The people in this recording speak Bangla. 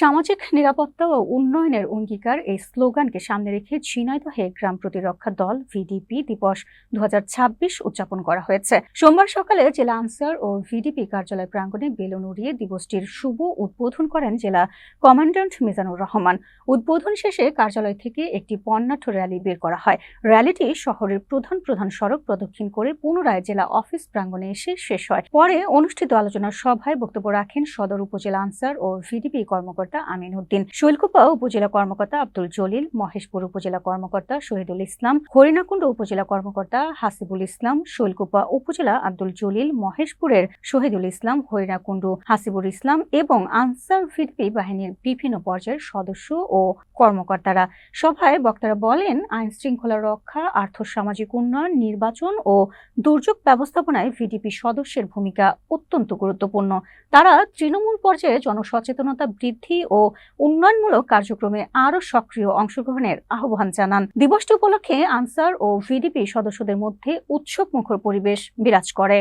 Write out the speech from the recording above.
সামাজিক নিরাপত্তা ও উন্নয়নের অঙ্গীকার এই স্লোগানকে সামনে রেখে ঝিনাইদহে গ্রাম প্রতিরক্ষা দল ভিডিপি দিবস 2026 উদযাপন করা হয়েছে। সোমবার সকালে জেলা আনসার ও ভিডিপি কার্যালয় প্রাঙ্গণে বেলুন উড়িয়ে দিবসটির শুভ উদ্বোধন করেন জেলা কমান্ড্যান্ট মিজানুর রহমান। উদ্বোধন শেষে কার্যালয় থেকে একটি বর্ণাঢ্য র্যালি বের করা হয়। র্যালিটি শহরের প্রধান সড়ক প্রদক্ষিণ করে পুনরায় জেলা অফিস প্রাঙ্গণে এসে শেষ হয়। পরে অনুষ্ঠিত আলোচনা সভায় বক্তব্য রাখেন সদর উপজেলা আনসার ও ভিডিপি কর্মকর্তা আমিন উদ্দিন, শৈলকুপা উপজেলা কর্মকর্তা আব্দুল জলিল, মহেশপুর উপজেলা কর্মকর্তা শহীদুল ইসলাম, হরিণাকুণ্ড উপজেলা কর্মকর্তা হাসিবুল ইসলাম, শৈলকুপা উপজেলা আব্দুল জলিল, মহেশপুরের শহীদুল ইসলাম, হরিণাকুণ্ড হাসিবুল ইসলাম এবং আনসার ভিডিপি বাহিনীর বিভিন্ন পর্যায়ের সদস্য ও কর্মকর্তারা। সভায় বক্তারা বলেন, আইন শৃঙ্খলা রক্ষা, আর্থসামাজিক উন্নয়ন, নির্বাচন ও দুর্যোগ ব্যবস্থাপনায় ভিডিপি সদস্যের ভূমিকা অত্যন্ত গুরুত্বপূর্ণ। তারা তৃণমূল পর্যায়ে জনসচেতনতা বৃদ্ধি ও উন্নয়নমূলক কার্যক্রমে আরও সক্রিয় অংশগ্রহণের আহ্বান জানান। দিবসটি উপলক্ষে আনসার ও ভিডিপি সদস্যদের মধ্যে উৎসবমুখর পরিবেশ বিরাজ করে।